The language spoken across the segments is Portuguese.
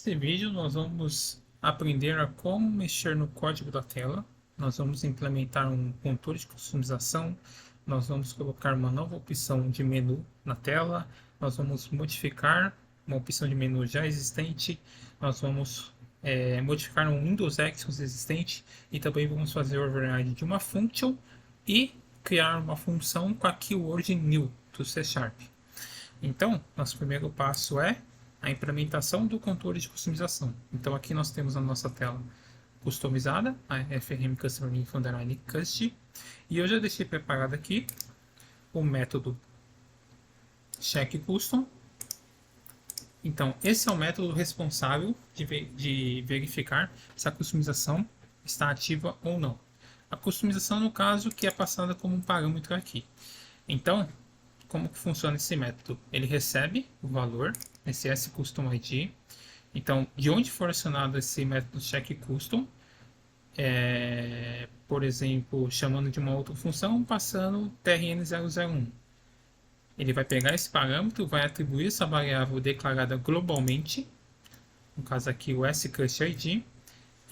Nesse vídeo nós vamos aprender a como mexer no código da tela. Nós vamos implementar um controle de customização. Nós vamos colocar uma nova opção de menu na tela. Nós vamos modificar uma opção de menu já existente. Nós vamos modificar um Windows Actions existente e também vamos fazer o override de uma function e criar uma função com a keyword new do C#. Então, nosso primeiro passo é a implementação do controle de customização. Então, aqui nós temos a nossa tela customizada, a FRM Customer Info Underline Cust, e eu já deixei preparado aqui o método checkCustom. Então, esse é o método responsável de verificar se a customização está ativa ou não. A customização, no caso, que é passada como um parâmetro aqui. Então, como que funciona esse método? Ele recebe o valor, esse sCustomID. Então, de onde for acionado esse método checkCustom, por exemplo, chamando de uma outra função, passando trn001. Ele vai pegar esse parâmetro, vai atribuir essa variável declarada globalmente, no caso aqui o sCustID,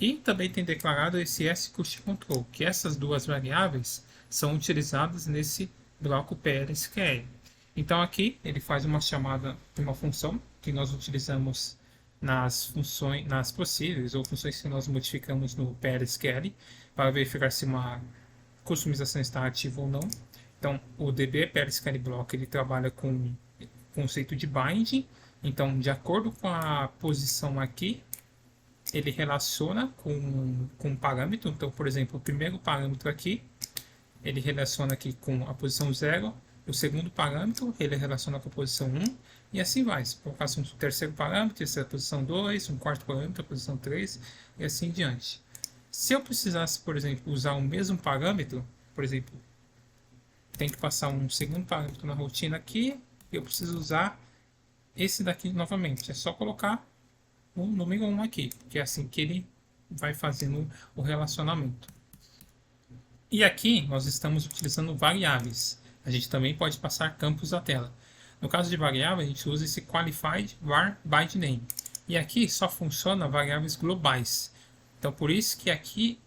e também tem declarado esse sCustControl, que essas duas variáveis são utilizadas nesse bloco PLSQL. Então aqui ele faz uma chamada de uma função que nós utilizamos nas funções, nas procedures ou funções que nós modificamos no PLSQL para verificar se uma customização está ativa ou não. Então o DB PLSQL Block ele trabalha com o conceito de binding. Então, de acordo com a posição aqui, ele relaciona com um parâmetro. Então, por exemplo, o primeiro parâmetro aqui, ele relaciona aqui com a posição 0. O segundo parâmetro, ele relaciona com a posição 1. E assim vai. Se colocasse um terceiro parâmetro, essa é a posição 2. Um quarto parâmetro, a posição 3. E assim diante. Se eu precisasse, por exemplo, usar o mesmo parâmetro, por exemplo, tem que passar um segundo parâmetro na rotina aqui. E eu preciso usar esse daqui novamente. É só colocar o número 1 aqui, que é assim que ele vai fazendo o relacionamento. E aqui nós estamos utilizando variáveis. A gente também pode passar campos à tela. No caso de variável, a gente usa esse qualified var by name. E aqui só funciona variáveis globais. Então, por isso que aqui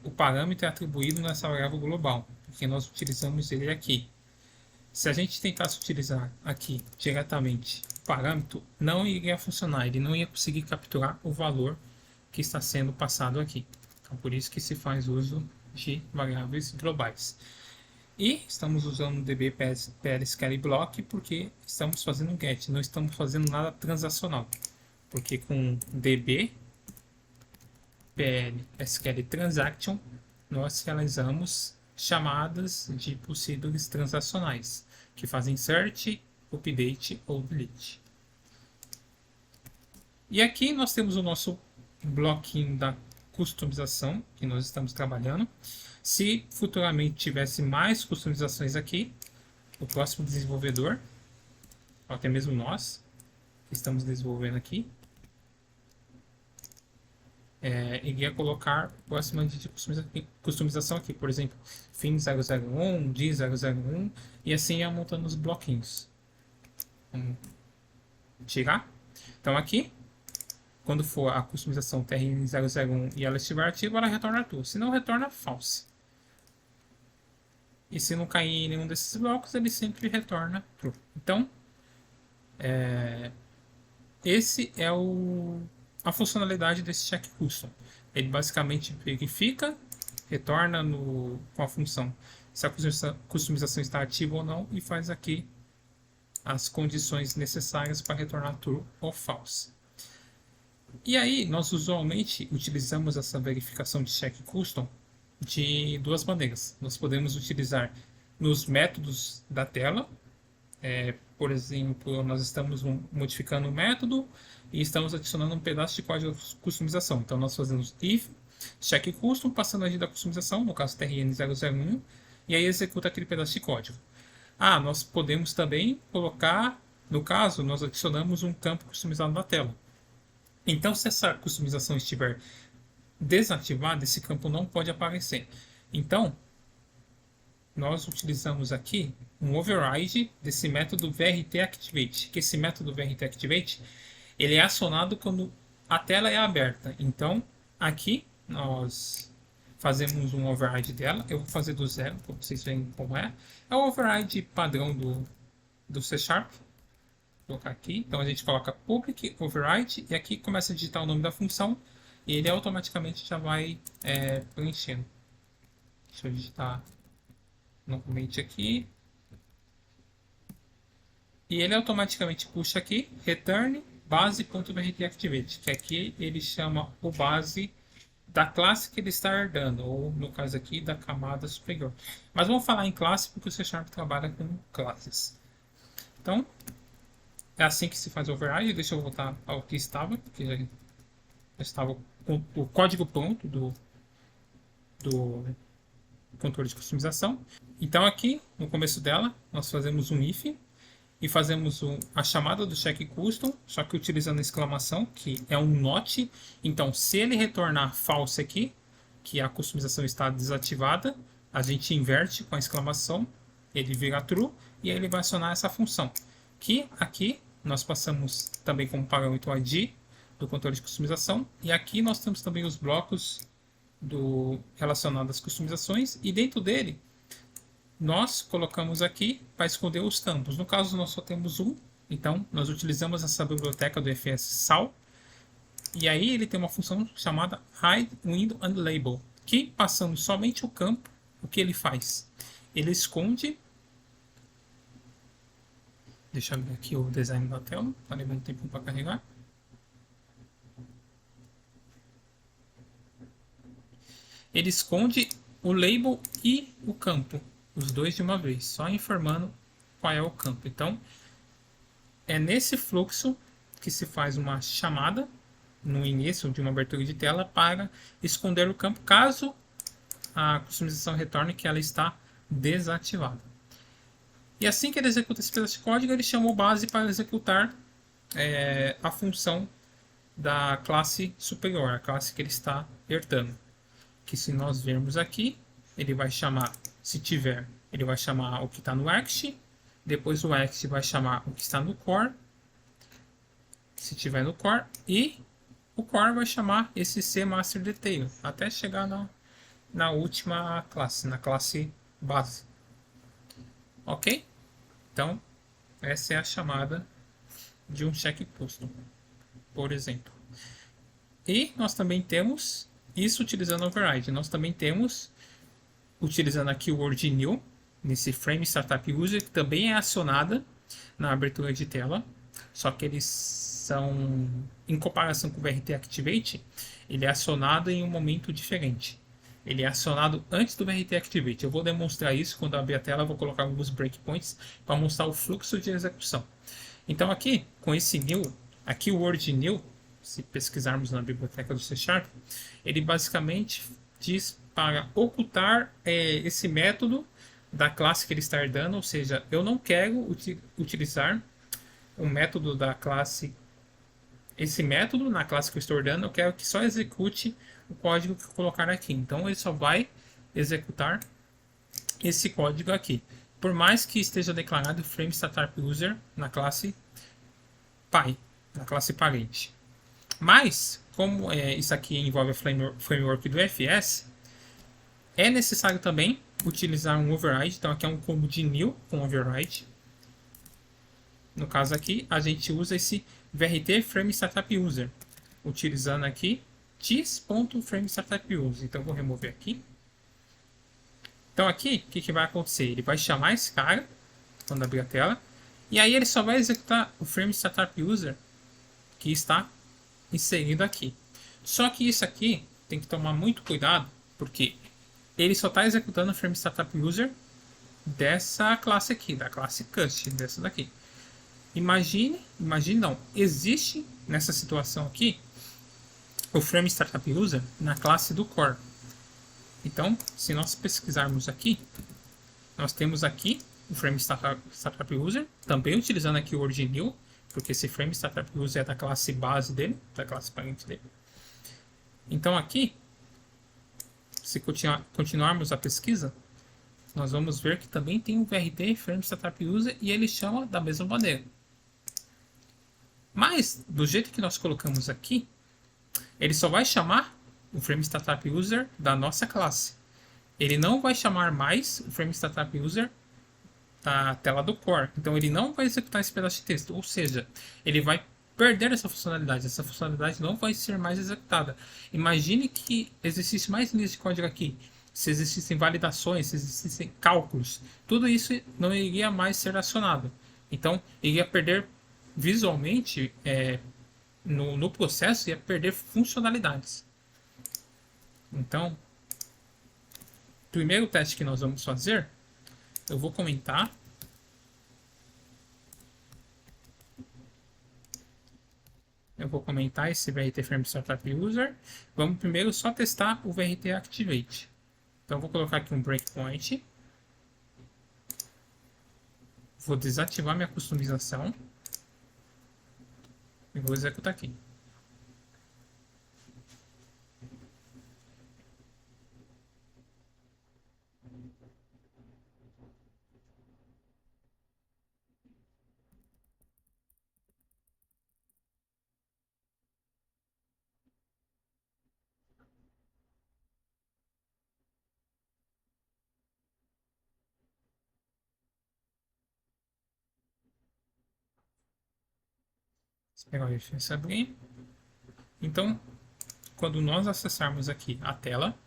o parâmetro é atribuído nessa variável global, porque nós utilizamos ele aqui. Se a gente tentasse utilizar aqui diretamente o parâmetro, não iria funcionar, ele não ia conseguir capturar o valor que está sendo passado aqui. Então, por isso que se faz uso de variáveis globais. E estamos usando o DB PLSQL Block porque estamos fazendo um GET, não estamos fazendo nada transacional. Porque com DB PLSQL Transaction nós realizamos chamadas de procedures transacionais, que fazem insert, update ou delete. E aqui nós temos o nosso bloquinho da customização que nós estamos trabalhando. Se futuramente tivesse mais customizações aqui, o próximo desenvolvedor, ou até mesmo nós, que estamos desenvolvendo aqui, iria colocar próxima de customização aqui, por exemplo, fin001, d001, e assim ia montando os bloquinhos. Vamos tirar. Então aqui, quando for a customização trn001 e ela estiver ativa, ela retorna true, se não retorna false. E se não cair em nenhum desses blocos, ele sempre retorna true. Então, esse é a funcionalidade desse checkCustom. Ele basicamente verifica, retorna com a função se a customização está ativa ou não e faz aqui as condições necessárias para retornar true ou false. E aí, nós usualmente utilizamos essa verificação de checkCustom de duas maneiras. Nós podemos utilizar nos métodos da tela. Por exemplo, nós estamos modificando o método e estamos adicionando um pedaço de código de customização. Então, nós fazemos if checkCustom, passando a da customização, no caso trn001, e aí executa aquele pedaço de código. Nós podemos também colocar, no caso, nós adicionamos um campo customizado na tela. Então, se essa customização estiver desativada, esse campo não pode aparecer. Então, nós utilizamos aqui um override desse método VRTActivate, que esse método VRTActivate ele é acionado quando a tela é aberta. Então, aqui nós fazemos um override dela. Eu vou fazer do zero, para vocês verem como é. É o override padrão do C Sharp. Vou colocar aqui. Então, a gente coloca public override e aqui começa a digitar o nome da função e ele automaticamente já vai preenchendo. Deixa eu digitar novamente aqui. E ele automaticamente puxa aqui, return base.brtActivate, que aqui ele chama o base da classe que ele está herdando, ou no caso aqui, da camada superior. Mas vamos falar em classe porque o C Sharp trabalha com classes. Então, é assim que se faz o override. Deixa eu voltar ao que estava, porque já estava com o código pronto do controle de customização. Então aqui, no começo dela, nós fazemos um if, e fazemos a chamada do check custom, só que utilizando a exclamação, que é um not. Então, se ele retornar false aqui, que a customização está desativada, a gente inverte com a exclamação, ele vira true, e aí ele vai acionar essa função. Que aqui nós passamos também como parâmetro ID do controle de customização, e aqui nós temos também os blocos relacionados às customizações, e dentro dele nós colocamos aqui para esconder os campos. No caso, nós só temos um, então nós utilizamos essa biblioteca do FS Sal, e aí ele tem uma função chamada hide window and label, que passando somente o campo, o que ele faz? Ele esconde. Deixa eu ver aqui o design da tela, está levando um tempo para carregar. Ele esconde o label e o campo, os dois de uma vez, só informando qual é o campo. Então, é nesse fluxo que se faz uma chamada no início de uma abertura de tela para esconder o campo, caso a customização retorne que ela está desativada. E assim que ele executa esse pedaço de código, ele chama o base para executar a função da classe superior, a classe que ele está herdando. Que se nós vermos aqui, ele vai chamar, se tiver, ele vai chamar o que está no Act, depois o Act vai chamar o que está no Core, se tiver no Core, e o Core vai chamar esse C Master Detail, até chegar na última classe, na classe base. Ok? Então, essa é a chamada de um check custom, por exemplo. E nós também temos isso utilizando override. Nós também temos, utilizando aqui o word new, nesse frame startup user, que também é acionada na abertura de tela, só que eles são, em comparação com o VRT Activate, ele é acionado em um momento diferente. Ele é acionado antes do VRT Activate. Eu vou demonstrar isso quando abrir a tela, eu vou colocar alguns breakpoints para mostrar o fluxo de execução. Então aqui, com esse new, aqui o word new, se pesquisarmos na biblioteca do C Sharp, ele basicamente diz para ocultar esse método da classe que ele está herdando, ou seja, eu não quero utilizar o método da classe, esse método na classe que eu estou herdando, eu quero que só execute o código que eu colocar aqui. Então ele só vai executar esse código aqui, por mais que esteja declarado frame startup user na classe pai, na classe parente. Mas, como isso aqui envolve a framework do FS, é necessário também utilizar um override. Então aqui é um combo de new com override. No caso aqui, a gente usa esse VRT frame startup user, utilizando aqui this.frameStartupUser. Então vou remover aqui. Então aqui, o que vai acontecer? Ele vai chamar esse cara quando abrir a tela, e aí ele só vai executar o frameStartupUser que está inserido aqui. Só que isso aqui tem que tomar muito cuidado, porque ele só está executando o frameStartupUser dessa classe aqui, da classe Cust, dessa daqui. Imagine não, existe nessa situação aqui o frameStartupUser na classe do Core. Então, se nós pesquisarmos aqui, nós temos aqui o frameStartupUser, também utilizando aqui o word new, porque esse frameStartupUser é da classe base dele, da classe parente dele. Então aqui, se continuarmos a pesquisa, nós vamos ver que também tem o VRT frameStartupUser e ele chama da mesma maneira. Mas, do jeito que nós colocamos aqui, ele só vai chamar o Frame Startup User da nossa classe. Ele não vai chamar mais o Frame Startup User da tela do core. Então ele não vai executar esse pedaço de texto. Ou seja, ele vai perder essa funcionalidade. Essa funcionalidade não vai ser mais executada. Imagine que existisse mais linhas de código aqui. Se existissem validações, se existissem cálculos, tudo isso não iria mais ser acionado. Então, iria perder visualmente, no processo, ia perder funcionalidades. Então, o primeiro teste que nós vamos fazer, eu vou comentar. Eu vou comentar esse VRT Frame Startup User. Vamos primeiro só testar o VRT Activate. Então, eu vou colocar aqui um breakpoint. Vou desativar minha customização. E vou executar aqui. Vou pegar o referência abrir. Então, quando nós acessarmos aqui a tela,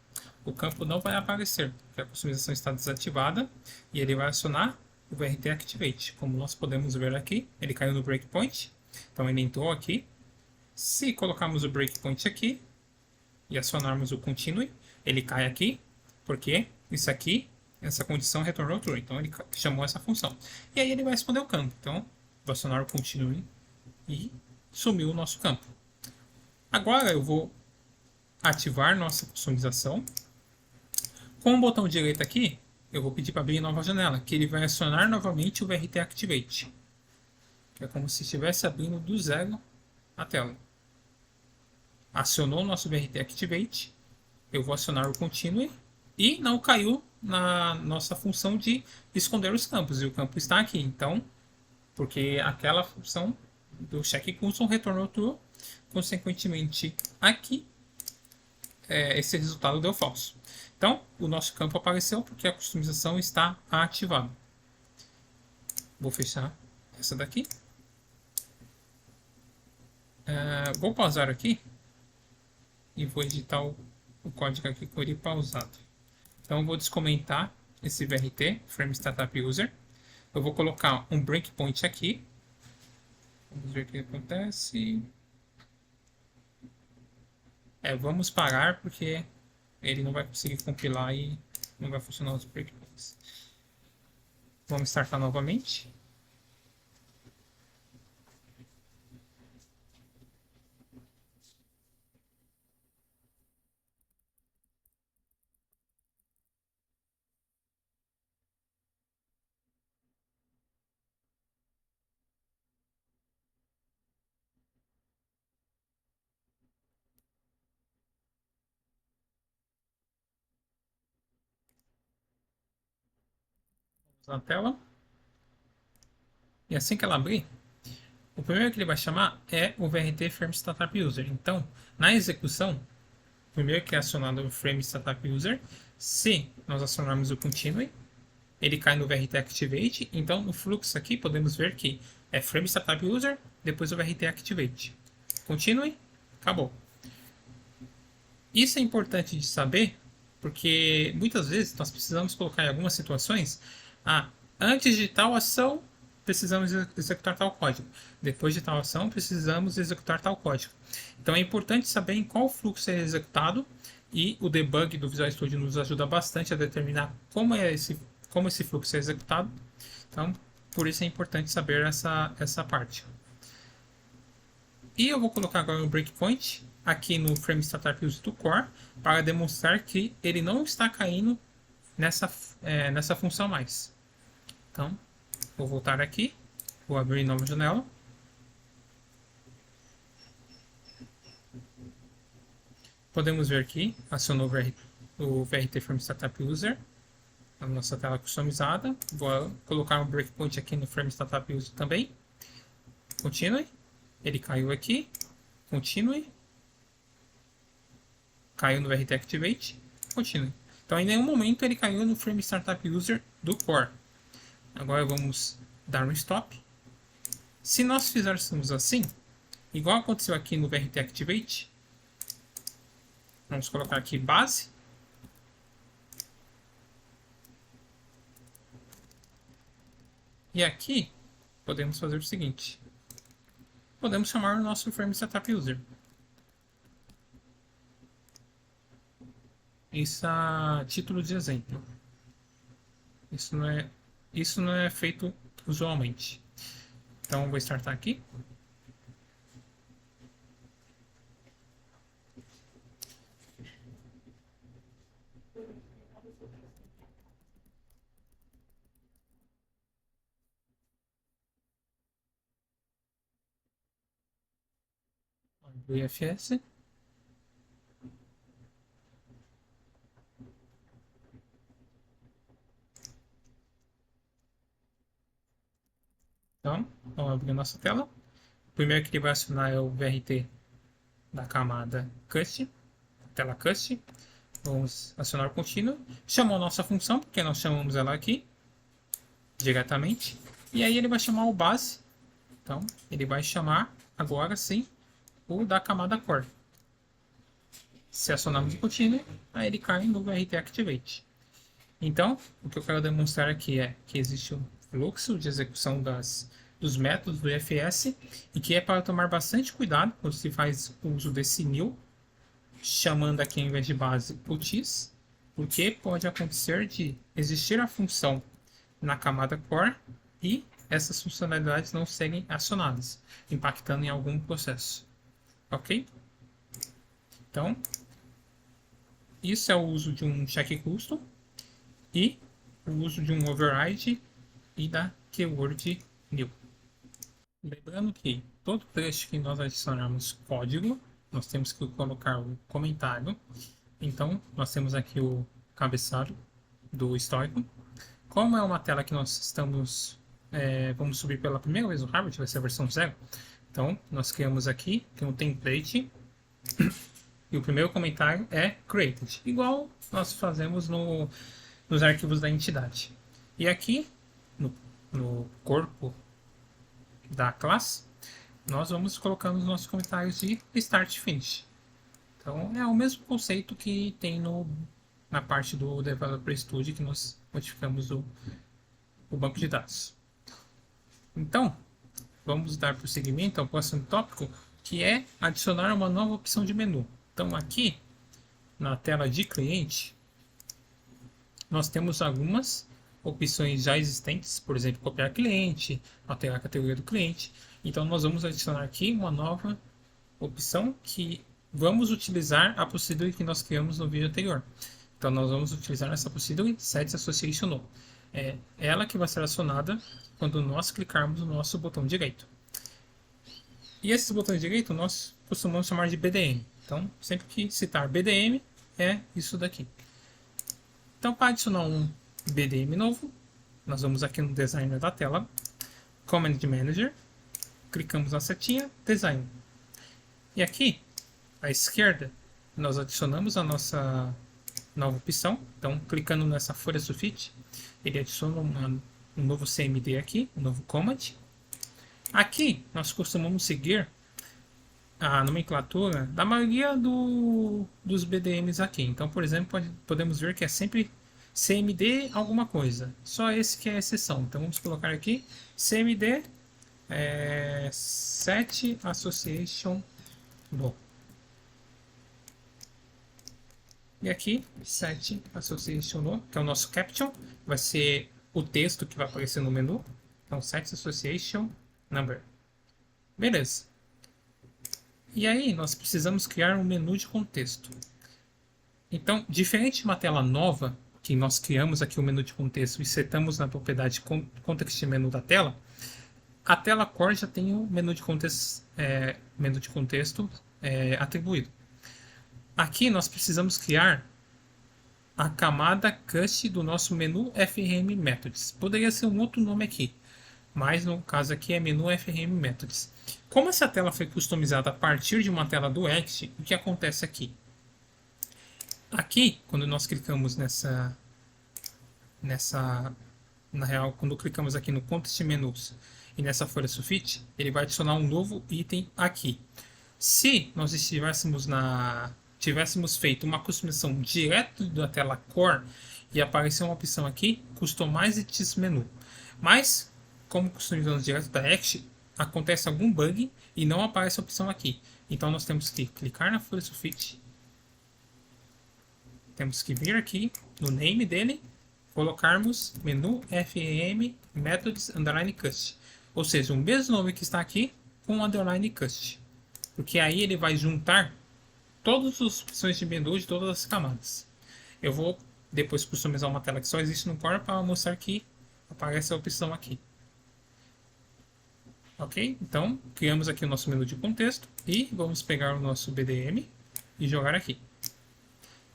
o campo não vai aparecer, porque a customização está desativada e ele vai acionar o VRT Activate. Como nós podemos ver aqui, ele caiu no breakpoint, então ele entrou aqui. Se colocarmos o breakpoint aqui e acionarmos o continue, ele cai aqui, porque isso aqui, essa condição retornou true, então ele chamou essa função. E aí ele vai responder o campo, então vou acionar o continue e sumiu o nosso campo. Agora eu vou ativar nossa customização. Com o botão direito aqui, eu vou pedir para abrir nova janela, que ele vai acionar novamente o VRT Activate, que é como se estivesse abrindo do zero a tela. Acionou o nosso VRT Activate, eu vou acionar o Continue e não caiu na nossa função de esconder os campos, e o campo está aqui, então, porque aquela função do check custom retornou true, consequentemente aqui esse resultado deu falso. Então, o nosso campo apareceu porque a customização está ativada. Vou fechar essa daqui. Vou pausar aqui e vou editar o código aqui com ele pausado. Então, eu vou descomentar esse VRT, Frame Startup User. Eu vou colocar um breakpoint aqui. Vamos ver o que acontece. Vamos parar porque ele não vai conseguir compilar e não vai funcionar os breakpoints. Vamos startar novamente. Na tela. E assim que ela abrir, o primeiro que ele vai chamar é o VRT Frame Startup User. Então, na execução, o primeiro que é acionado é o Frame Startup User. Se nós acionarmos o Continue, ele cai no VRT Activate. Então, no fluxo aqui, podemos ver que é Frame Startup User, depois o VRT Activate. Continue, acabou. Isso é importante de saber, porque muitas vezes nós precisamos colocar em algumas situações, antes de tal ação, precisamos executar tal código. Depois de tal ação, precisamos executar tal código. Então é importante saber em qual fluxo é executado, e o debug do Visual Studio nos ajuda bastante a determinar como esse fluxo é executado. Então, por isso é importante saber essa parte. E eu vou colocar agora um breakpoint aqui no Frame Startup Use do Core para demonstrar que ele não está caindo nessa função mais. Então, vou voltar aqui, vou abrir nova janela. Podemos ver que acionou o VRT Frame Startup User, a nossa tela customizada. Vou colocar um breakpoint aqui no Frame Startup User também. Continue. Ele caiu aqui, continue, caiu no VRT Activate, continue. Então em nenhum momento ele caiu no Frame Startup User do Core. Agora vamos dar um stop. Se nós fizéssemos assim, igual aconteceu aqui no VRT Activate, vamos colocar aqui base. E aqui podemos fazer o seguinte. Podemos chamar o nosso Frame Setup User. Isso a título de exemplo. Isso não é feito usualmente. Então vou startar aqui. Do IFS. Então, vamos abrir a nossa tela. O primeiro que ele vai acionar é o VRT da camada Cust, tela Cust. Vamos acionar o contínuo. Chamou a nossa função, porque nós chamamos ela aqui diretamente. E aí ele vai chamar o base. Então, ele vai chamar agora sim o da camada Core. Se acionarmos o contínuo, aí ele cai no VRT Activate. Então, o que eu quero demonstrar aqui é que existe um fluxo de execução dos métodos do IFS e que é para tomar bastante cuidado quando se faz uso desse new, chamando aqui em vez de base o TIS, porque pode acontecer de existir a função na camada core e essas funcionalidades não serem acionadas, impactando em algum processo. Ok? Então, isso é o uso de um check custom e o uso de um override e da keyword new. Lembrando que todo trecho que nós adicionarmos código, nós temos que colocar o comentário. Então, nós temos aqui o cabeçalho do histórico. Como é uma tela que nós estamos vamos subir pela primeira vez no Harvard, vai ser a versão 0. Então, nós criamos aqui, tem um template e o primeiro comentário é created, igual nós fazemos nos arquivos da entidade. E aqui, no corpo da classe, nós vamos colocando os nossos comentários de start finish. Então, é o mesmo conceito que tem na parte do Developer Studio que nós modificamos o banco de dados. Então, vamos dar prosseguimento ao próximo tópico, que é adicionar uma nova opção de menu. Então, aqui, na tela de cliente, nós temos algumas opções já existentes, por exemplo, copiar cliente, alterar a categoria do cliente. Então, nós vamos adicionar aqui uma nova opção que vamos utilizar a procedure que nós criamos no vídeo anterior. Então, nós vamos utilizar essa procedure Sets Association No. É ela que vai ser acionada quando nós clicarmos no nosso botão direito. E esse botão direito nós costumamos chamar de BDM. Então, sempre que citar BDM, é isso daqui. Então, para adicionar um BDM novo, nós vamos aqui no designer da tela, Command Manager, clicamos na setinha, Design. E aqui, à esquerda, nós adicionamos a nossa nova opção. Então, clicando nessa folha sulfite, ele adiciona um novo CMD aqui, um novo command. Aqui, nós costumamos seguir a nomenclatura da maioria dos BDMs aqui. Então, por exemplo, podemos ver que é sempre CMD alguma coisa. Só esse que é a exceção. Então, vamos colocar aqui CMD Set Association No. E aqui, Set Association No, que é o nosso caption, vai ser o texto que vai aparecer no menu. Então, Set Association Number. Beleza. E aí, nós precisamos criar um menu de contexto. Então, diferente de uma tela nova, que nós criamos aqui o menu de contexto e setamos na propriedade Context Menu da tela, a tela Core já tem o menu de contexto, atribuído. Aqui nós precisamos criar a camada Cust do nosso menu FRM Methods. Poderia ser um outro nome aqui, mas no caso aqui é menu FRM Methods. Como essa tela foi customizada a partir de uma tela do X, o que acontece aqui? Aqui, quando nós clicamos na real, quando clicamos aqui no Context Menus e nessa folha sulfite, ele vai adicionar um novo item aqui. Se nós tivéssemos feito uma customização direto da tela Core e aparecer uma opção aqui, Customize this Menu. Mas, como customizamos direto da Act, acontece algum bug e não aparece a opção aqui. Então nós temos que clicar na folha sulfite, temos que vir aqui no name dele, colocarmos menu FEM methods underline cust, ou seja, o mesmo nome que está aqui com underline cust, porque aí ele vai juntar todas as opções de menu de todas as camadas. Eu vou depois customizar uma tela que só existe no Core para mostrar que aparece a opção aqui. Ok? Então, criamos aqui o nosso menu de contexto e vamos pegar o nosso BDM e jogar aqui.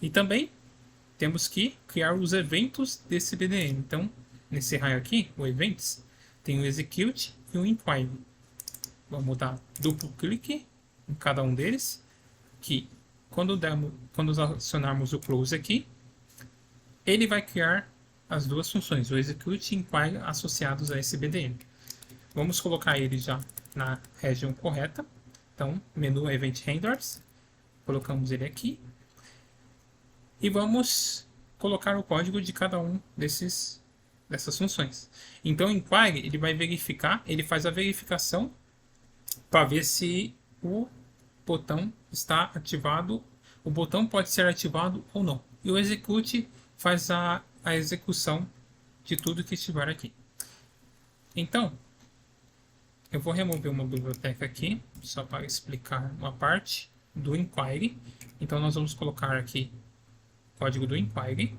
E também temos que criar os eventos desse BDM. Então, nesse raio aqui, o Events, tem o Execute e o Inquire. Vamos dar duplo clique em cada um deles, que quando acionarmos o Close aqui, ele vai criar as duas funções, o Execute e Inquire associados a esse BDM. Vamos colocar ele já na região correta. Então, menu Event Handlers, colocamos ele aqui. E vamos colocar o código de cada um dessas funções. Então, o Inquire, ele vai verificar, ele faz a verificação para ver se o botão está ativado. O botão pode ser ativado ou não. E o Execute faz a execução de tudo que estiver aqui. Então, eu vou remover uma biblioteca aqui, só para explicar uma parte do Inquire. Então, nós vamos colocar aqui o código do Inquire.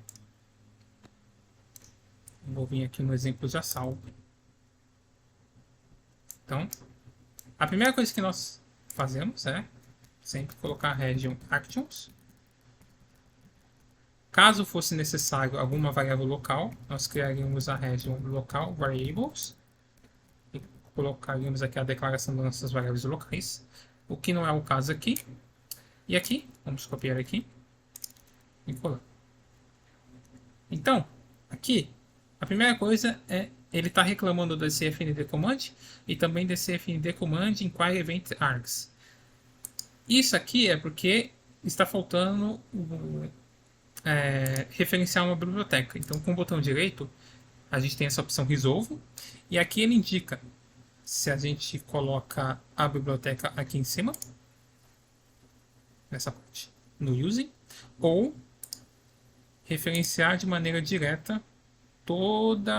Vou vir aqui no exemplo já salvo. Então, a primeira coisa que nós fazemos é sempre colocar a region actions. Caso fosse necessário alguma variável local, nós criaríamos a region local variables e colocaríamos aqui a declaração das nossas variáveis locais, o que não é o caso aqui. E aqui, vamos copiar aqui e colar. Então, aqui, a primeira coisa é ele está reclamando desse fnd command e também desse fnd command inquire event args. Isso aqui é porque está faltando referenciar uma biblioteca. Então, com o botão direito, a gente tem essa opção Resolve. E aqui ele indica se a gente coloca a biblioteca aqui em cima, nessa parte, no Using, ou referenciar de maneira direta todo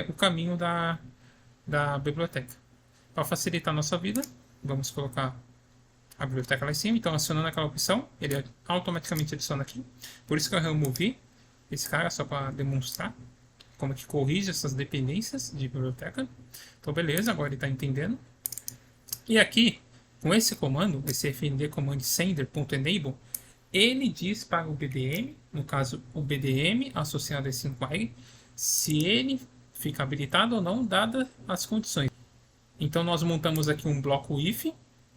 o caminho da biblioteca. Para facilitar a nossa vida, vamos colocar a biblioteca lá em cima. Então, acionando aquela opção, ele automaticamente adiciona aqui. Por isso que eu removi esse cara, só para demonstrar como que corrige essas dependências de biblioteca. Então, beleza, agora ele está entendendo. E aqui, com esse comando, esse fnd command sender.enable, ele diz para o BDM, no caso o BDM associado a esse inquire, se ele fica habilitado ou não, dadas as condições. Então nós montamos aqui um bloco if,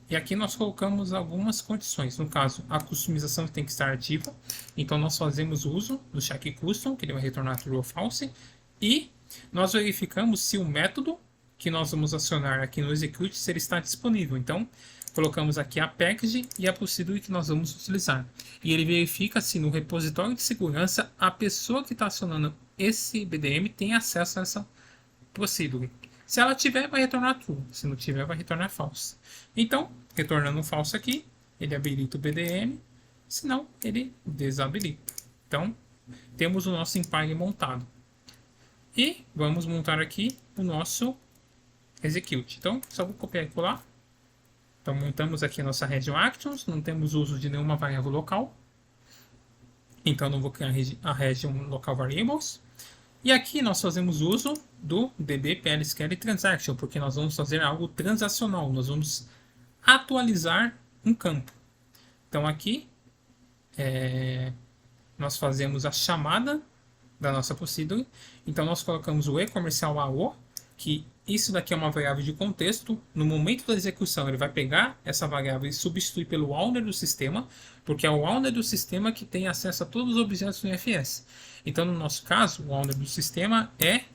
e aqui nós colocamos algumas condições. No caso, a customização tem que estar ativa, então nós fazemos uso do check custom, que ele vai retornar true ou false, e nós verificamos se o método que nós vamos acionar aqui no execute, se ele está disponível. Então, colocamos aqui a package e a procedure que nós vamos utilizar. E ele verifica se no repositório de segurança a pessoa que está acionando esse BDM tem acesso a essa procedure. Se ela tiver, vai retornar true. Se não tiver, vai retornar false. Então, retornando false aqui, ele habilita o BDM. Se não, ele desabilita. Então, temos o nosso inquire montado. E vamos montar aqui o nosso execute. Então, só vou copiar e colar. Então, montamos aqui a nossa region actions, não temos uso de nenhuma variável local. Então, não vou criar a region local variables. E aqui nós fazemos uso do db plsql transaction, porque nós vamos fazer algo transacional, nós vamos atualizar um campo. Então, aqui nós fazemos a chamada da nossa procedure. Então, nós colocamos o e-comercial AO, que isso daqui é uma variável de contexto. No momento da execução, ele vai pegar essa variável e substituir pelo owner do sistema, porque é o owner do sistema que tem acesso a todos os objetos do IFS. Então, no nosso caso, o owner do sistema é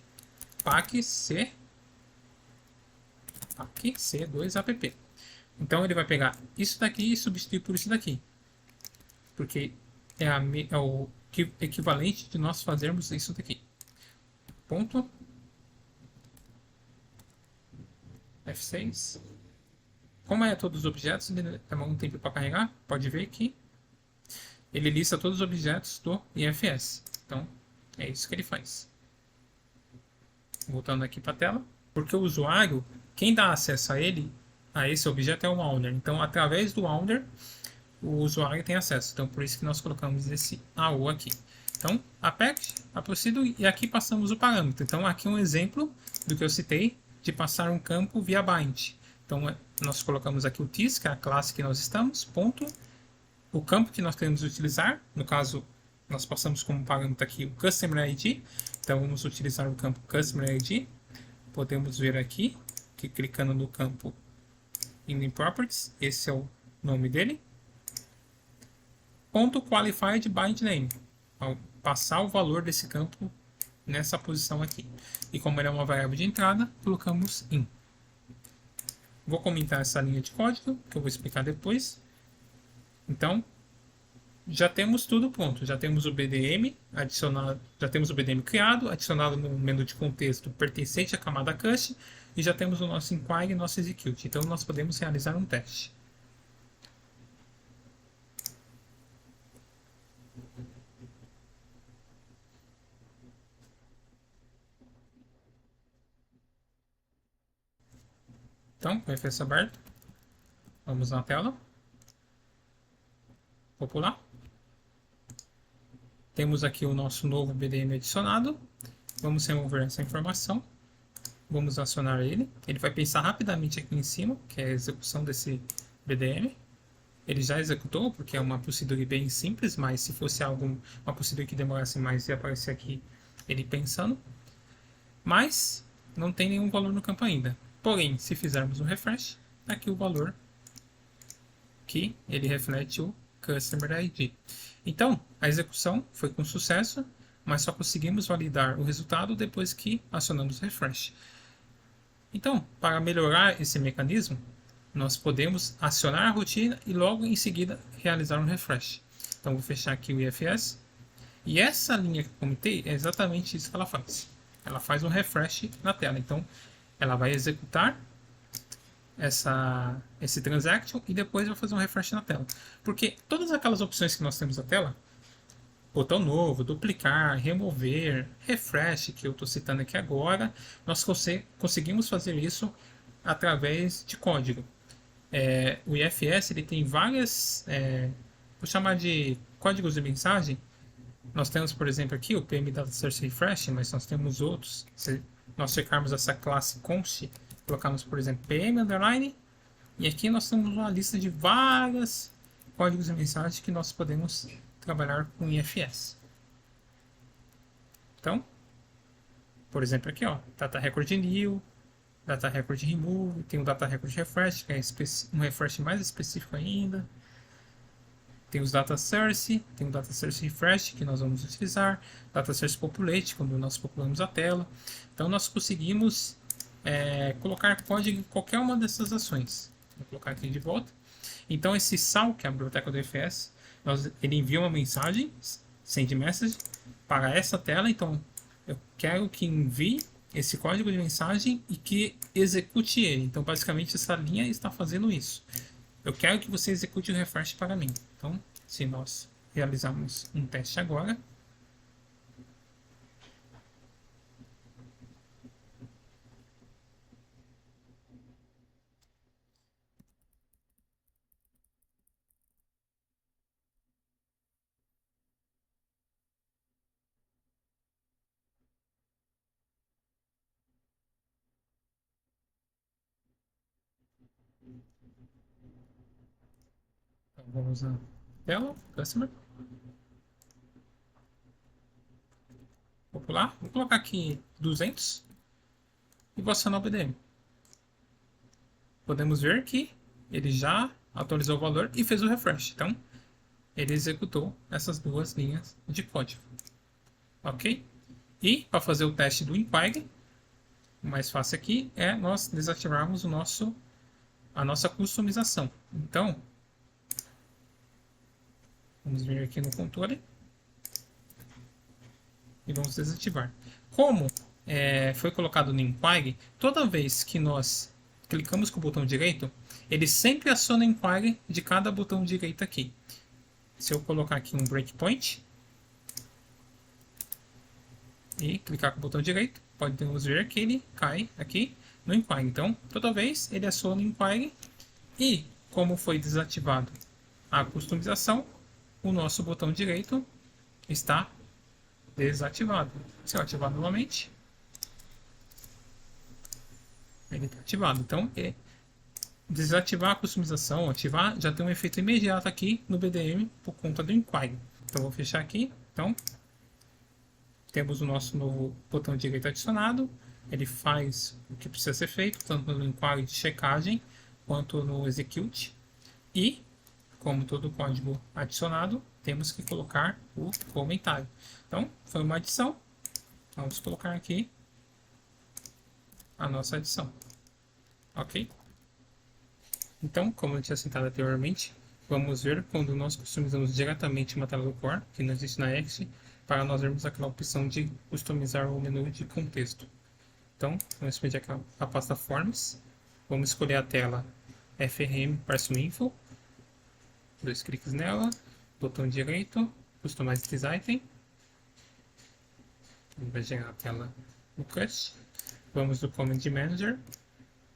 packc2app. Então, ele vai pegar isso daqui e substituir por isso daqui, porque é o equivalente de nós fazermos isso daqui. Ponto F6. Como é todos os objetos, ele demora um tempo para carregar. Pode ver que ele lista todos os objetos do IFS. Então, é isso que ele faz. Voltando aqui para a tela. Porque o usuário, quem dá acesso a ele, a esse objeto é o owner. Então, através do owner, o usuário tem acesso. Então, por isso que nós colocamos esse AO aqui. Então, a package, a procedure, e aqui passamos o parâmetro. Então, aqui um exemplo do que eu citei, de passar um campo via bind. Então, nós colocamos aqui o TIS, que é a classe que nós estamos, ponto, o campo que nós queremos utilizar. No caso, nós passamos como parâmetro aqui o Customer ID. Então, vamos utilizar o campo Customer ID. Podemos ver aqui, que clicando no campo in Properties, esse é o nome dele. Ponto Qualified Bind Name. Ao passar o valor desse campo nessa posição aqui. E como ele é uma variável de entrada, colocamos in. Vou comentar essa linha de código, que eu vou explicar depois. Então, já temos tudo pronto. Já temos o BDM adicionado, já temos o BDM criado, adicionado no menu de contexto pertencente à camada cache, e já temos o nosso inquire e nosso execute. Então, nós podemos realizar um teste. Então, com o IFS aberto, vamos na tela. Vou pular. Temos aqui o nosso novo BDM adicionado. Vamos remover essa informação. Vamos acionar ele. Ele vai pensar rapidamente aqui em cima, que é a execução desse BDM. Ele já executou, porque é uma procedure bem simples, mas se fosse uma procedure que demorasse mais, ia aparecer aqui ele pensando. Mas não tem nenhum valor no campo ainda. Porém, se fizermos um refresh, tá aqui o valor que ele reflete o Customer ID. Então, a execução foi com sucesso, mas só conseguimos validar o resultado depois que acionamos o refresh. Então, para melhorar esse mecanismo, nós podemos acionar a rotina e logo em seguida realizar um refresh. Então, vou fechar aqui o IFS. E essa linha que eu comentei é exatamente isso que ela faz. Ela faz um refresh na tela. Então, ela vai executar esse transaction e depois vai fazer um refresh na tela. Porque todas aquelas opções que nós temos na tela, botão novo, duplicar, remover, refresh, que eu estou citando aqui agora, nós conseguimos fazer isso através de código. O IFS ele tem várias, vou chamar de códigos de mensagem. Nós temos, por exemplo, aqui o PM Data Source Refresh, mas nós temos outros. Se nós checarmos essa classe const, colocamos, por exemplo, PM underline, e aqui nós temos uma lista de vários códigos de mensagem que nós podemos trabalhar com IFS. Então, por exemplo, aqui, ó, Data Record New, Data Record Remove, tem o Data Record Refresh, que é um refresh mais específico ainda. Tem os Data Source, tem o Data Source Refresh, que nós vamos utilizar, Data Source Populate, quando nós populamos a tela. Então, nós conseguimos colocar código em qualquer uma dessas ações. Vou colocar aqui de volta. Então, esse SAL, que é a biblioteca do IFS, ele envia uma mensagem, send message, para essa tela. Então, eu quero que envie esse código de mensagem e que execute ele. Então, basicamente, essa linha está fazendo isso. Eu quero que você execute o refresh para mim. Então, se nós realizarmos um teste agora, então vamos na tela, Customer, popular, vou colocar aqui 200. e vou acionar o BDM. Podemos ver que ele já atualizou o valor e fez o refresh. Então, ele executou essas duas linhas de código. Ok? E para fazer o teste do Inquire, o mais fácil aqui é nós desativarmos a nossa customização. Então, vamos vir aqui no controle e vamos desativar. Como foi colocado no Inquire, toda vez que nós clicamos com o botão direito, ele sempre aciona o Inquire de cada botão direito aqui. Se eu colocar aqui um breakpoint e clicar com o botão direito, podemos ver que ele cai aqui no Inquire. Então, toda vez ele aciona o Inquire e, como foi desativado a customização, o nosso botão direito está desativado. Se eu ativar novamente, ele está ativado. Então, desativar a customização, ativar, já tem um efeito imediato aqui no BDM por conta do Inquire. Então, vou fechar aqui. Então, temos o nosso novo botão direito adicionado. Ele faz o que precisa ser feito, tanto no Inquire de checagem, quanto no Execute. E, como todo código adicionado, temos que colocar o comentário. Então, foi uma adição. Vamos colocar aqui a nossa adição. Ok? Então, como eu tinha citado anteriormente, vamos ver quando nós customizamos diretamente uma tela do Core, que não existe na X, para nós vermos aquela opção de customizar o menu de contexto. Então, vamos pedir aqui a pasta Forms, vamos escolher a tela FRM Parcel Info, 2 cliques nela, botão direito, Customize this item, vai gerar a tela no Cut, vamos no Command Manager,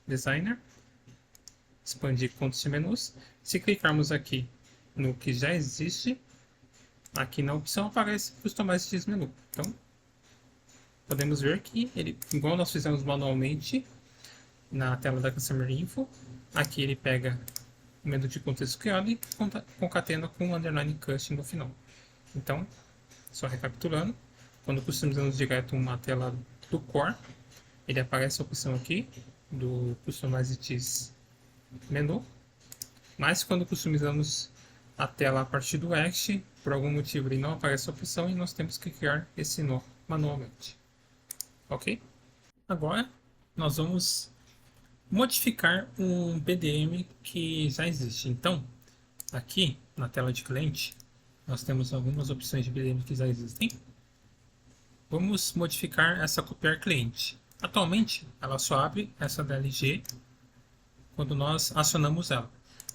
Designer, expandir pontos de menus. Se clicarmos aqui no que já existe, aqui na opção aparece Customize this menu. Então, podemos ver que ele, igual nós fizemos manualmente na tela da Customer Info, aqui ele pega o menu de contexto criado e concatena com o underline custom no final. Então, só recapitulando, quando customizamos direto uma tela do Core, ele aparece a opção aqui do Customize this menu, mas quando customizamos a tela a partir do Act, por algum motivo ele não aparece a opção e nós temos que criar esse nó manualmente. Ok? Agora nós vamos modificar um BDM que já existe. Então, aqui na tela de cliente, nós temos algumas opções de BDM que já existem. Vamos modificar essa copiar cliente. Atualmente, ela só abre essa DLG quando nós acionamos ela.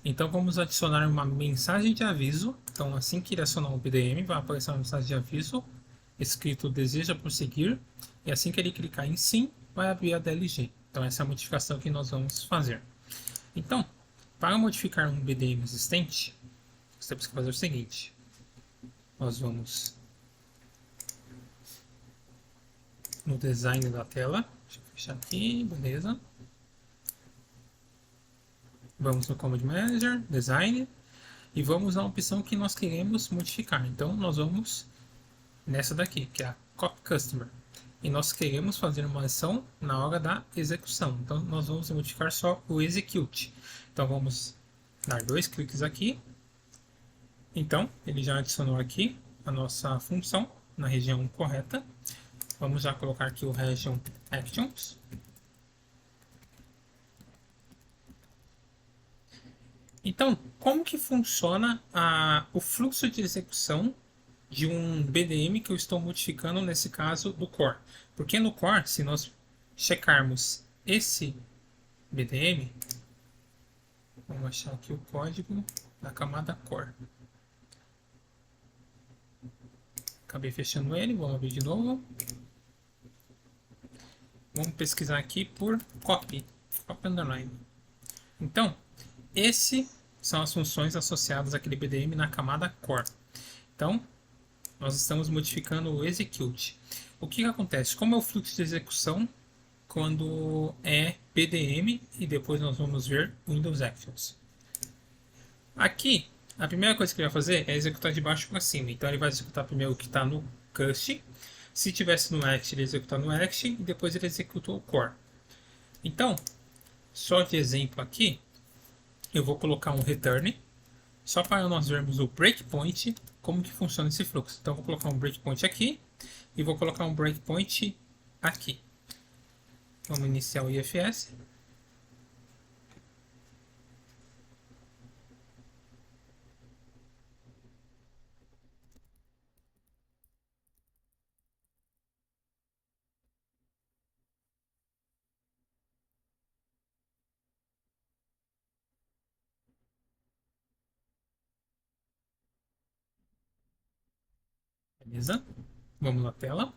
Então, vamos adicionar uma mensagem de aviso. Então, assim que ele acionar o BDM, vai aparecer uma mensagem de aviso escrito deseja prosseguir. E assim que ele clicar em sim, vai abrir a DLG. Então, essa é a modificação que nós vamos fazer. Então, para modificar um BDM existente, nós temos que fazer o seguinte. Nós vamos no design da tela. Deixa eu fechar aqui, beleza. Vamos no Command Manager, Design, e vamos na opção que nós queremos modificar. Então, nós vamos nessa daqui, que é a Copy Customer. E nós queremos fazer uma ação na hora da execução. Então, nós vamos modificar só o Execute. Então, vamos dar 2 cliques aqui. Então, ele já adicionou aqui a nossa função na região correta. Vamos já colocar aqui o Region Actions. Então, como que funciona o fluxo de execução de um BDM que eu estou modificando, nesse caso, do Core? Porque no Core, se nós checarmos esse BDM, vamos achar aqui o código da camada Core. Acabei fechando ele, vamos abrir de novo. Vamos pesquisar aqui por Copy Underline. Então, esses são as funções associadas àquele BDM na camada Core. Então, nós estamos modificando o Execute. O que acontece? Como é o fluxo de execução quando é BDM e depois nós vamos ver Windows Actions. Aqui, a primeira coisa que ele vai fazer é executar de baixo para cima. Então, ele vai executar primeiro o que está no Cust. Se tivesse no Act, ele executar no Act e depois ele executou o Core. Então, só de exemplo aqui, eu vou colocar um return, só para nós vermos o breakpoint, como que funciona esse fluxo. Então, vou colocar um breakpoint aqui e vou colocar um breakpoint aqui. Vamos iniciar o IFS. Beleza? Vamos na tela.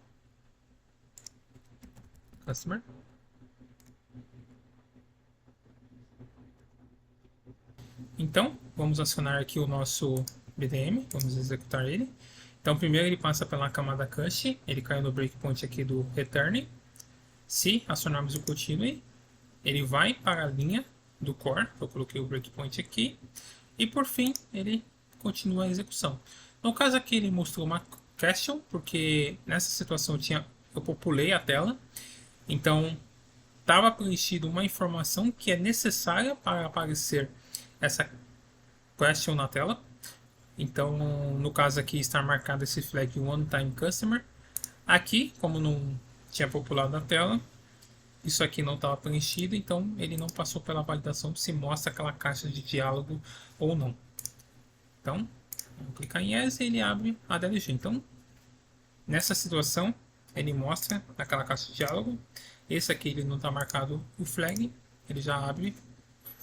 Customer. Então, vamos acionar aqui o nosso BDM, vamos executar ele. Então, primeiro ele passa pela camada cache, ele cai no breakpoint aqui do return. Se acionarmos o continue, ele vai para a linha do core, eu coloquei o breakpoint aqui, e por fim ele continua a execução. No caso aqui ele mostrou uma question, porque nessa situação eu populei a tela, então estava preenchido uma informação que é necessária para aparecer essa question na tela. Então, no caso aqui, está marcado esse flag One Time Customer. Aqui, como não tinha populado a tela, isso aqui não estava preenchido, então ele não passou pela validação se mostra aquela caixa de diálogo ou não. Então, vamos clicar em Yes e ele abre a DLG. Então, nessa situação, ele mostra aquela caixa de diálogo. Esse aqui ele não está marcado o flag, ele já abre,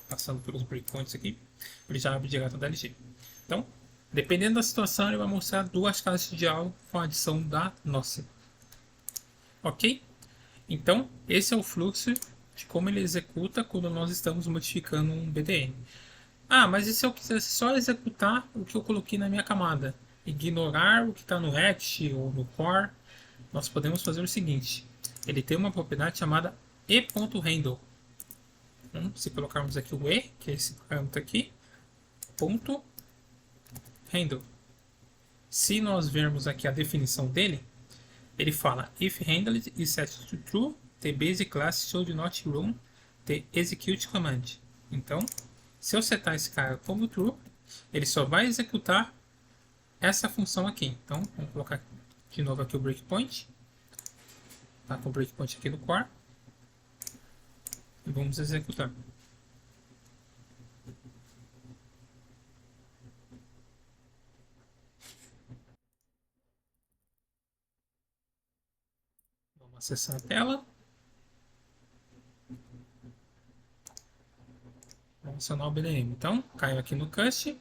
passando pelos breakpoints aqui, ele já abre direto a DLG. Então, dependendo da situação, ele vai mostrar duas caixas de diálogo com a adição da nossa. Ok? Então, esse é o fluxo de como ele executa quando nós estamos modificando um BDM. Ah, mas e se eu quisesse só executar o que eu coloquei na minha camada? Ignorar o que está no Act ou no Core? Nós podemos fazer o seguinte. Ele tem uma propriedade chamada e.handle. Se colocarmos aqui o e, que é esse parâmetro aqui, ponto handle. Se nós vermos aqui a definição dele, ele fala if handled is set to true, the basic class should not run the execute command. Então, se eu setar esse cara como true, ele só vai executar essa função aqui. Então, vamos colocar de novo aqui o breakpoint. Tá com o breakpoint aqui no core. E vamos executar. Vamos acessar a tela. Vamos acionar o BDM. Então, caiu aqui no cache.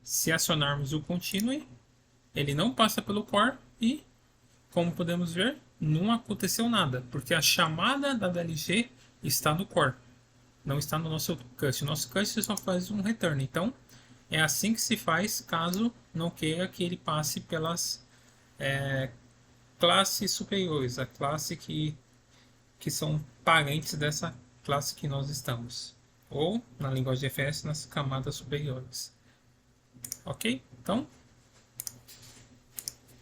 Se acionarmos o continue, ele não passa pelo core e, como podemos ver, não aconteceu nada, porque a chamada da DLG está no core, não está no nosso cache. O nosso cache só faz um return. Então, é assim que se faz caso não queira que ele passe pelas classes superiores, a classe que são parentes dessa classe que nós estamos. Ou, na linguagem de FS, nas camadas superiores. Ok? Então,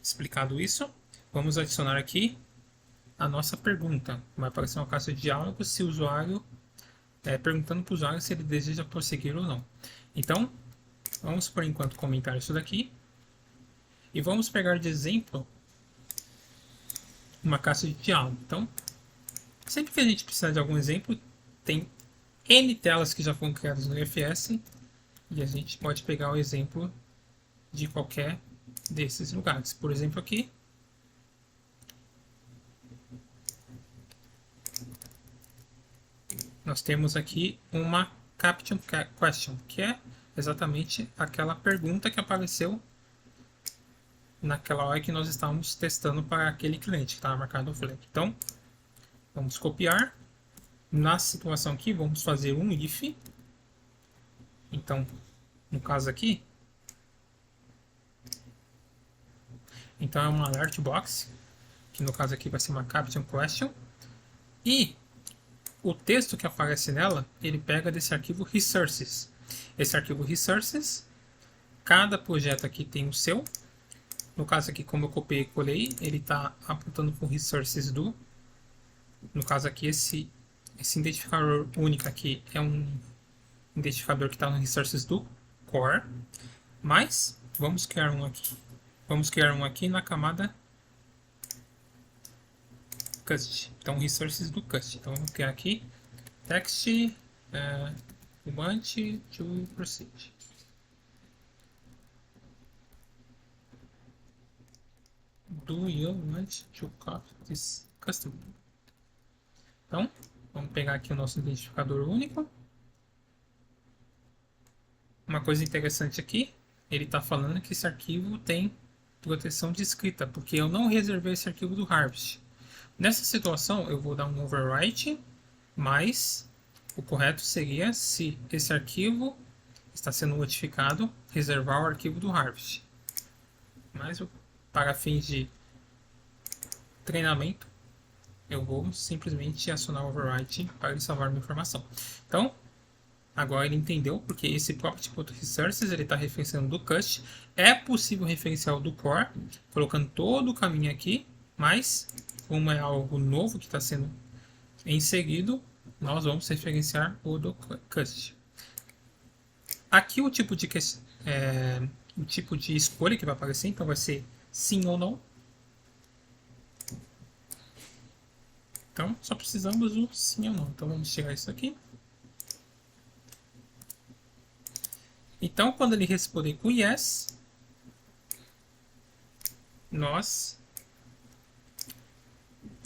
explicado isso, vamos adicionar aqui a nossa pergunta. Vai aparecer uma caixa de diálogo se o usuário perguntando para o usuário se ele deseja prosseguir ou não. Então, vamos por enquanto comentar isso daqui e vamos pegar de exemplo uma caixa de diálogo. Então, sempre que a gente precisar de algum exemplo, tem N telas que já foram criadas no IFS e a gente pode pegar o exemplo de qualquer desses lugares. Por exemplo, aqui nós temos aqui uma caption question, que é exatamente aquela pergunta que apareceu naquela hora que nós estávamos testando para aquele cliente que estava marcado no flag. Então, vamos copiar. Na situação aqui, vamos fazer um if. Então, no caso aqui, então é uma alert box, que no caso aqui vai ser uma caption question. E o texto que aparece nela, ele pega desse arquivo resources. Esse arquivo resources, cada projeto aqui tem o seu. No caso aqui, como eu copiei e colei, ele está apontando para o resources do. No caso aqui, esse Esse identificador único aqui é um identificador que está no resources do core, mas vamos criar um aqui. Vamos criar um aqui na camada cust. Então, resources do cust. Então, vamos criar aqui text want to proceed. Do you want to copy this custom? Então, vamos pegar aqui o nosso identificador único. Uma coisa interessante aqui, ele está falando que esse arquivo tem proteção de escrita, porque eu não reservei esse arquivo do Harvest. Nessa situação, eu vou dar um overwrite, mas o correto seria, se esse arquivo está sendo modificado, reservar o arquivo do Harvest. Mas para fins de treinamento, eu vou simplesmente acionar o overwrite para ele salvar minha informação. Então, agora ele entendeu, porque esse property.resources ele está referenciando do cust. É possível referenciar o do core, colocando todo o caminho aqui, mas como é algo novo que está sendo inserido, nós vamos referenciar o do cust. Aqui o tipo de escolha que vai aparecer, então vai ser sim ou não. Então só precisamos do sim ou não. Então vamos tirar isso aqui. Então, quando ele responder com yes,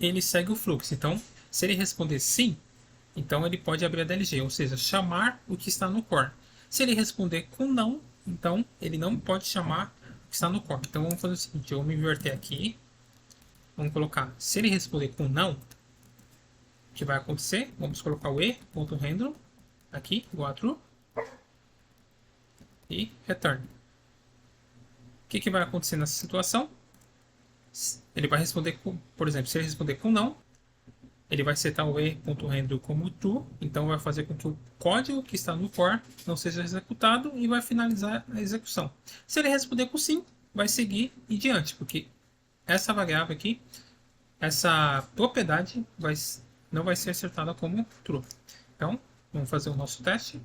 ele segue o fluxo. Então, se ele responder sim, então ele pode abrir a DLG, ou seja, chamar o que está no core. Se ele responder com não, então ele não pode chamar o que está no core. Então vamos fazer o seguinte, eu vou me inverter aqui. Vamos colocar, se ele responder com não, o que vai acontecer? Vamos colocar o e.handle aqui, igual a true. E return. O que vai acontecer nessa situação? Ele vai responder com, por exemplo, se ele responder com não, ele vai setar o e.handle como true, então vai fazer com que o código que está no core não seja executado e vai finalizar a execução. Se ele responder com sim, vai seguir em diante, porque essa variável aqui, essa propriedade não vai ser acertada como true. Então, vamos fazer o nosso teste.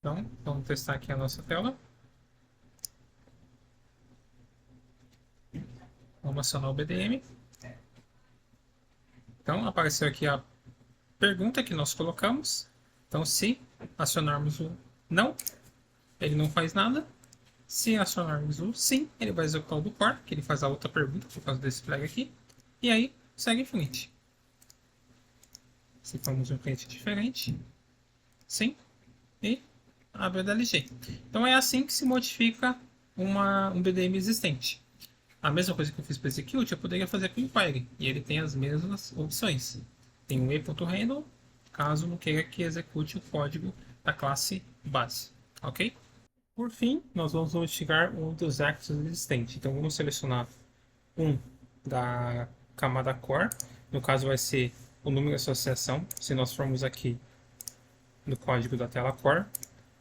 Então, vamos testar aqui a nossa tela. Vamos acionar o BDM. Então, apareceu aqui a pergunta que nós colocamos. Então, se acionarmos o não, ele não faz nada. Se acionarmos o sim, ele vai executar o do core, que ele faz a outra pergunta por causa desse flag aqui. E aí, segue em frente. Se formos um cliente diferente, sim, e abre a DLG. Então é assim que se modifica um BDM existente. A mesma coisa que eu fiz para execute, eu poderia fazer com o Inquire, e ele tem as mesmas opções. Tem um e.handle, caso não queira que execute o código da classe base, ok? Por fim, nós vamos modificar um dos actos existentes. Então vamos selecionar um da camada core, no caso vai ser o número de associação. Se nós formos aqui no código da tela core,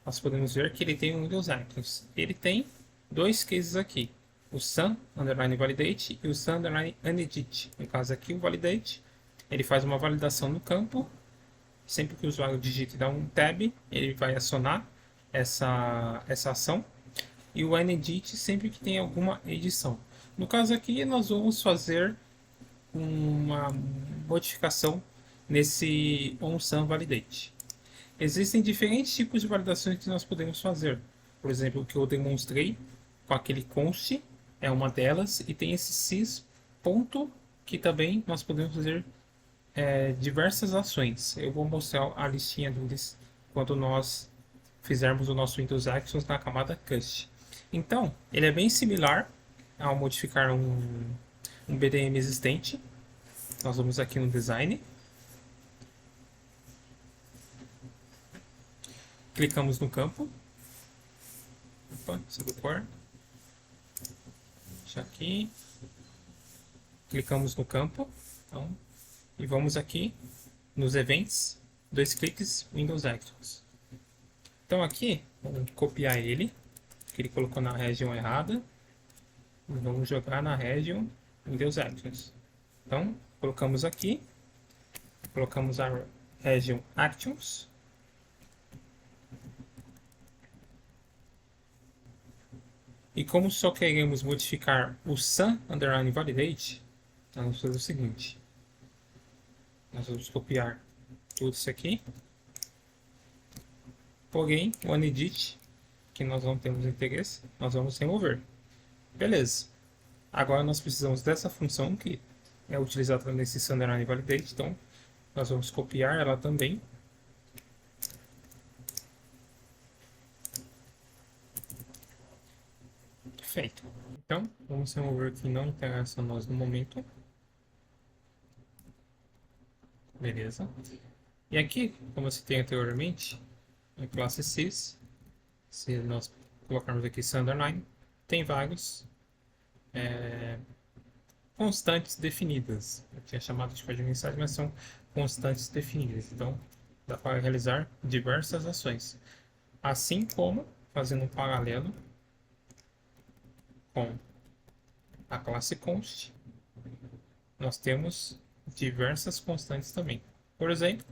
nós podemos ver que ele tem um Windows Actions. Ele tem dois cases aqui, o sum underline validate e o sum underline unedit. No caso aqui, o validate, ele faz uma validação no campo. Sempre que o usuário digita e dá um tab, ele vai acionar essa ação. E o unedit sempre que tem alguma edição. No caso aqui, nós vamos fazer uma modificação nesse onSumValidate. Existem diferentes tipos de validações que nós podemos fazer. Por exemplo, o que eu demonstrei com aquele const é uma delas, e tem esse sys ponto que também nós podemos fazer diversas ações. Eu vou mostrar a listinha deles quando nós fizermos o nosso Windows Actions na camada cust. Então, ele é bem similar ao modificar um BDM existente. Nós vamos aqui no design, clicamos no campo, sobre o core, deixa aqui, clicamos no campo, então e vamos aqui nos Events, dois cliques, Windows Actions. Então aqui, vamos copiar ele, que ele colocou na região errada, e vamos jogar na região Windows Actions. Então, colocamos aqui, colocamos a região Actions, e como só queremos modificar o Sun_Validate, nós vamos fazer o seguinte. Nós vamos copiar tudo isso aqui. Porém, o Unedit, que nós não temos interesse, nós vamos remover. Beleza. Agora nós precisamos dessa função que é utilizada nesse Sun_Validate. Então, nós vamos copiar ela também. Feito. Então, vamos remover o que não interessa a nós no momento. Beleza. E aqui, como eu citei anteriormente, na classe Sys, se nós colocarmos aqui Sun_, tem vários constantes definidas. Eu tinha chamado de código de mensagem, mas são constantes definidas. Então, dá para realizar diversas ações. Assim como, fazendo um paralelo com a classe const, nós temos diversas constantes também. Por exemplo,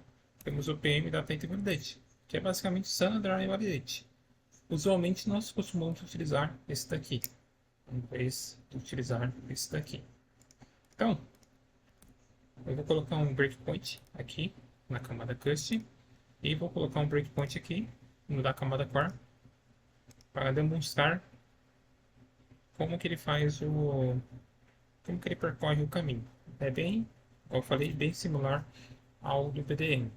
temos o PM da Validate, que é basicamente Sun_Validate. Usualmente nós costumamos utilizar esse daqui, em vez de utilizar esse daqui. Então, eu vou colocar um breakpoint aqui na camada cust e vou colocar um breakpoint aqui no da camada core para demonstrar como que ele faz como que ele percorre o caminho. É bem, como eu falei, bem similar ao do PDM.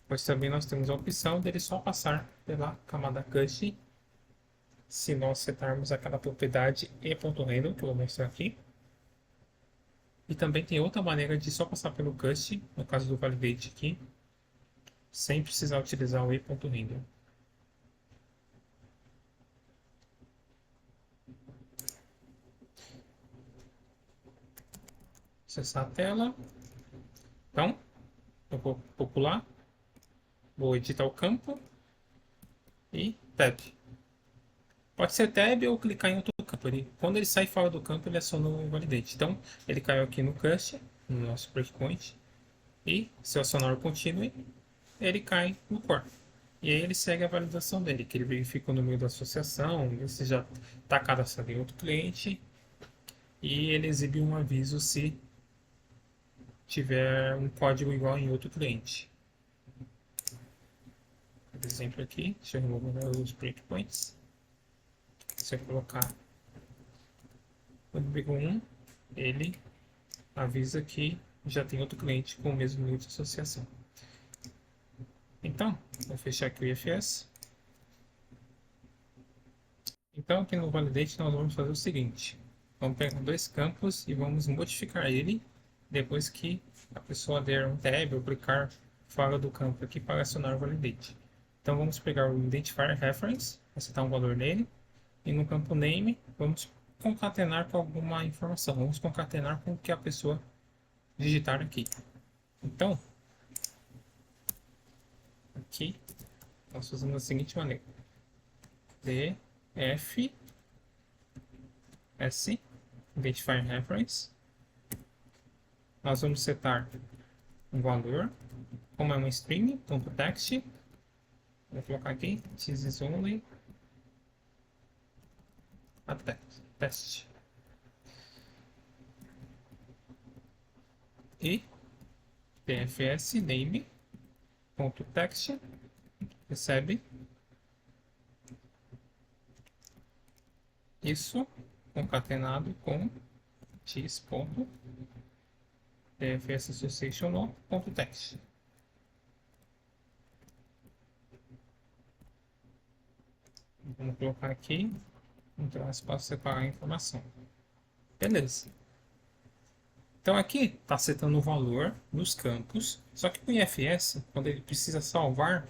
Pois também nós temos a opção dele só passar pela camada cust se nós setarmos aquela propriedade e.handle que eu vou mostrar aqui. E também tem outra maneira de só passar pelo cust, no caso do validate aqui, sem precisar utilizar o e.handle. Acessar a tela. Então, eu vou popular, vou editar o campo e tab. Pode ser tab ou clicar em outro campo. Quando ele sai fora do campo, ele aciona o validate. Então, ele caiu aqui no cust, no nosso breakpoint, e se eu acionar o continue, ele cai no core. E aí ele segue a validação dele, que ele verifica o número da associação, se já está cadastrado em outro cliente, e ele exibe um aviso se tiver um código igual em outro cliente. Por exemplo aqui, deixa eu remover os breakpoints. Se eu colocar o número 1, ele avisa que já tem outro cliente com o mesmo número de associação. Então, vou fechar aqui o IFS. Então, aqui no Validate, nós vamos fazer o seguinte. Vamos pegar dois campos e vamos modificar ele depois que a pessoa der um tab ou clicar fora do campo aqui para acionar o Validate. Então, vamos pegar o Identifier Reference, acertar um valor nele, e no campo Name, vamos concatenar com alguma informação. Vamos concatenar com o que a pessoa digitar aqui. Então, aqui, nós fazemos da seguinte maneira. df s Identifier Reference. Nós vamos setar um valor, como é uma string, .text. Vou colocar aqui, this is only a test. E dfs name.text recebe isso concatenado com x.dfs association.text. Vamos colocar aqui um traço para separar a informação. Beleza. Então aqui está setando o valor nos campos, só que o IFS, quando ele precisa salvar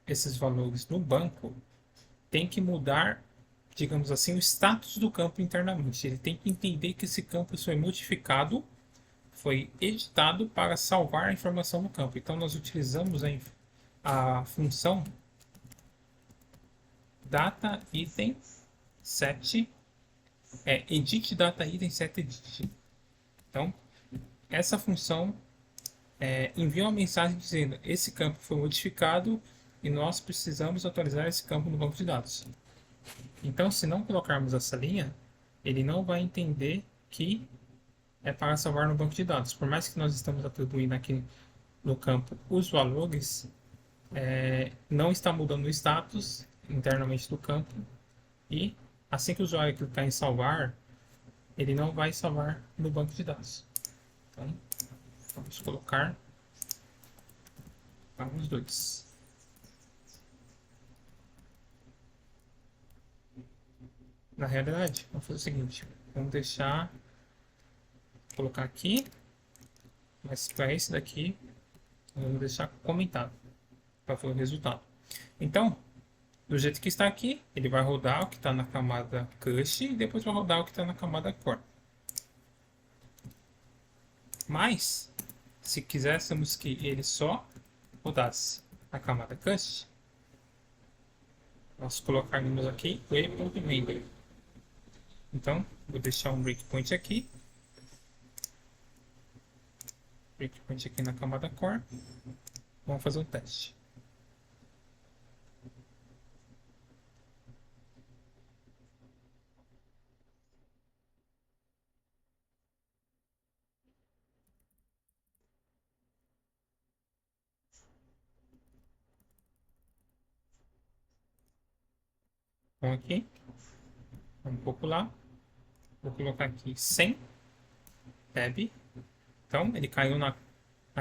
esses valores no banco, tem que mudar digamos assim, o status do campo internamente. Ele tem que entender que esse campo foi modificado, foi editado para salvar a informação no campo. Então, nós utilizamos a função data item set edit data item set edit. Então, essa função envia uma mensagem dizendo esse campo foi modificado e nós precisamos atualizar esse campo no banco de dados. Então, se não colocarmos essa linha, ele não vai entender que é para salvar no banco de dados. Por mais que nós estamos atribuindo aqui no campo os valores, não está mudando o status internamente do campo e assim que o usuário clicar em salvar, ele não vai salvar no banco de dados. Então, vamos colocar para os dois. Na realidade, vamos fazer o seguinte, vamos colocar aqui, mas para esse daqui, vamos deixar comentado para ver o resultado. Então, do jeito que está aqui, ele vai rodar o que está na camada Cache e depois vai rodar o que está na camada Core. Mas, se quiséssemos que ele só rodasse a camada Cache, nós colocaríamos aqui o e.render. Então, vou deixar um breakpoint aqui. Breakpoint aqui na camada Core. Vamos fazer um teste. Então aqui, vamos popular. Vou colocar aqui 100 tab. Então, ele caiu na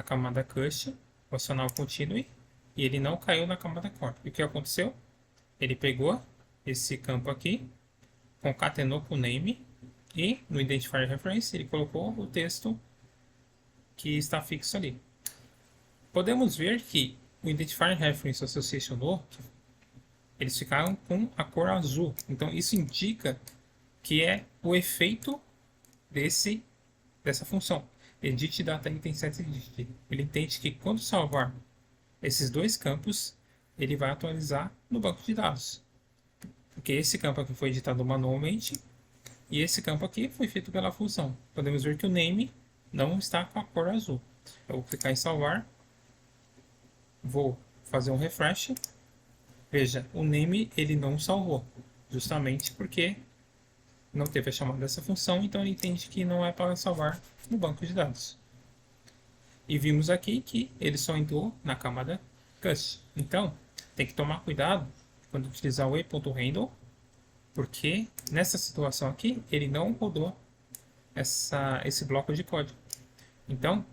camada Cache, vou acionar o Continue, e ele não caiu na camada Core. E o que aconteceu? Ele pegou esse campo aqui, concatenou com o name, e no Identifier Reference ele colocou o texto que está fixo ali. Podemos ver que o Identifier Reference Association No, eles ficaram com a cor azul. Então, isso indica que é o efeito dessa função. Edit data item set edit. Ele entende que quando salvar esses dois campos, ele vai atualizar no banco de dados. Porque esse campo aqui foi editado manualmente e esse campo aqui foi feito pela função. Podemos ver que o name não está com a cor azul. Eu vou clicar em salvar. Vou fazer um refresh. Veja, o name ele não salvou. Justamente porque não teve a chamada dessa função, então ele entende que não é para salvar no banco de dados. E vimos aqui que ele só entrou na camada Cache. Então, tem que tomar cuidado quando utilizar o e.handle, porque nessa situação aqui, ele não rodou esse bloco de código. Então,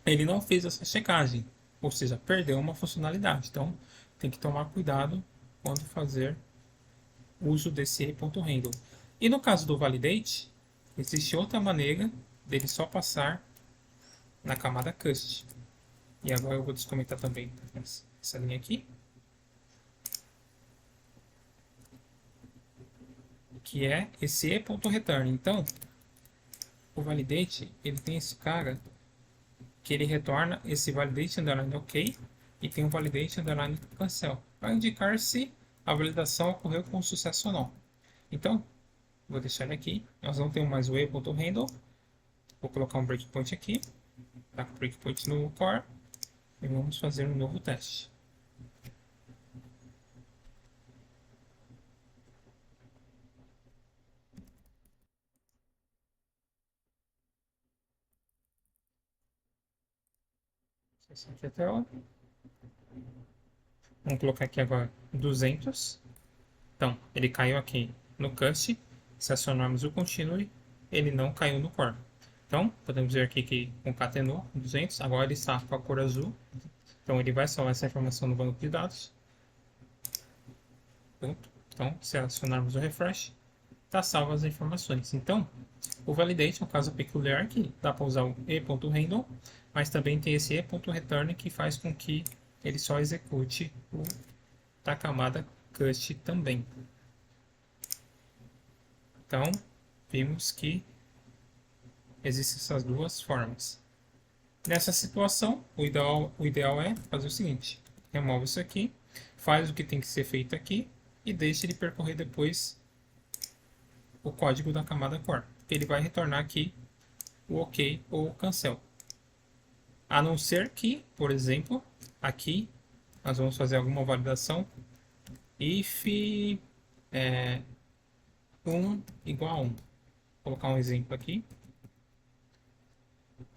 ele não fez essa checagem, ou seja, perdeu uma funcionalidade. Então, tem que tomar cuidado quando fazer uso desse e.handle. E no caso do validate, existe outra maneira dele só passar na camada Cache. E agora eu vou descomentar também essa linha aqui, que é esse e.return. Então, o validate, ele tem esse cara que ele retorna esse validate underline ok e tem um validate underline cancel, para indicar se a validação ocorreu com sucesso ou não. Então, vou deixar ele aqui. Nós não temos mais o e.handle. Vou colocar um breakpoint aqui. Tá com o breakpoint no core. E vamos fazer um novo teste. Aqui a tela. Vamos colocar aqui agora 200. Então, ele caiu aqui no Cache. Se acionarmos o Continue, ele não caiu no Core. Então, podemos ver aqui que concatenou 200. Agora ele está com a cor azul. Então, ele vai salvar essa informação no banco de dados. Então, se acionarmos o refresh, está salvo as informações. Então, o validate é um caso peculiar que dá para usar o e.handle, mas também tem esse e.return que faz com que ele só execute o da camada Cache também. Então, vimos que existem essas duas formas. Nessa situação, o ideal é fazer o seguinte: remove isso aqui, faz o que tem que ser feito aqui e deixa ele percorrer depois o código da camada core. Ele vai retornar aqui o OK ou o cancel. A não ser que, por exemplo, aqui nós vamos fazer alguma validação if 1 igual a 1. Vou colocar um exemplo aqui.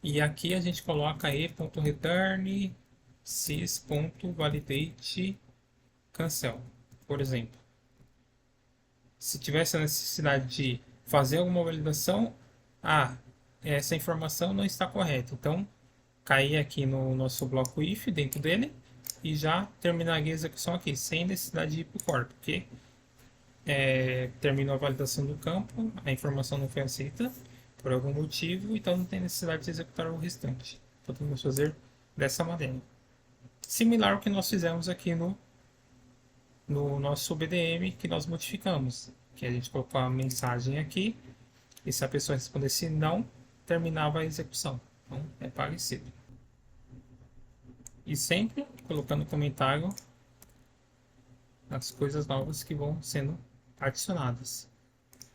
E aqui a gente coloca e.return sys.validate cancel, por exemplo. Se tivesse a necessidade de fazer alguma validação, essa informação não está correta. Então, cair aqui no nosso bloco if dentro dele e já terminaria a execução aqui, sem necessidade de ir para o core, porque terminou a validação do campo, a informação não foi aceita por algum motivo, então não tem necessidade de executar o restante. Então, podemos fazer dessa maneira. Similar ao que nós fizemos aqui no nosso BDM que nós modificamos, que a gente colocou a mensagem aqui e se a pessoa respondesse não, terminava a execução. Então é parecido. E sempre colocando comentário nas coisas novas que vão sendo adicionadas.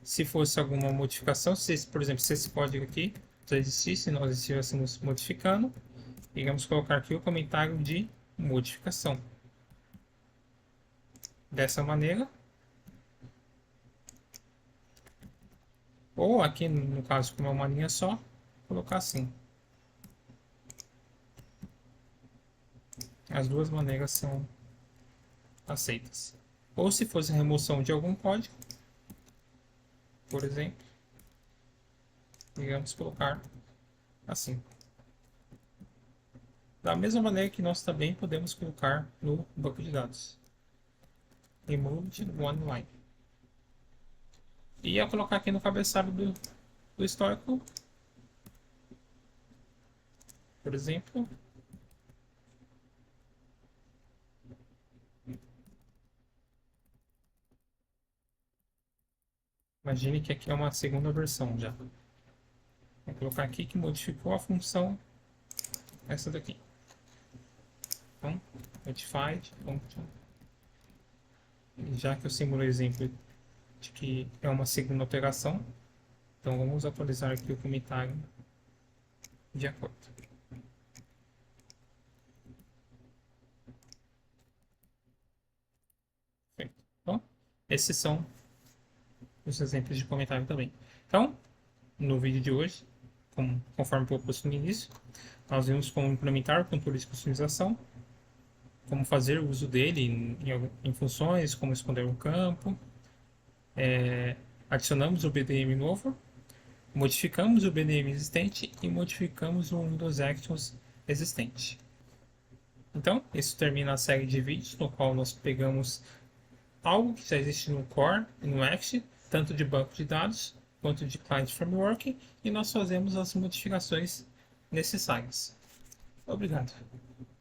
Se fosse alguma modificação, por exemplo, se esse código aqui já existisse, nós estivéssemos modificando, iremos colocar aqui o comentário de modificação. Dessa maneira. Ou aqui, no caso, como é uma linha só, colocar assim. As duas maneiras são aceitas. Ou se fosse remoção de algum código, por exemplo, iremos colocar assim. Da mesma maneira que nós também podemos colocar no banco de dados. Removed one line. E ia colocar aqui no cabeçalho do histórico, por exemplo, imagine que aqui é uma segunda versão já. Vou colocar aqui que modificou a função essa daqui. Então, modified function. Já que eu simulei o exemplo de que é uma segunda operação, então vamos atualizar aqui o comentário de acordo. Então, esses são os exemplos de comentário também. Então, no vídeo de hoje, conforme proposto no início, nós vimos como implementar o controle de customização, como fazer o uso dele em funções, como esconder um campo, adicionamos o BDM novo, modificamos o BDM existente e modificamos o Windows Actions existente. Então, isso termina a série de vídeos no qual nós pegamos algo que já existe no Core e no Act, tanto de banco de dados quanto de Client Framework, e nós fazemos as modificações necessárias. Obrigado.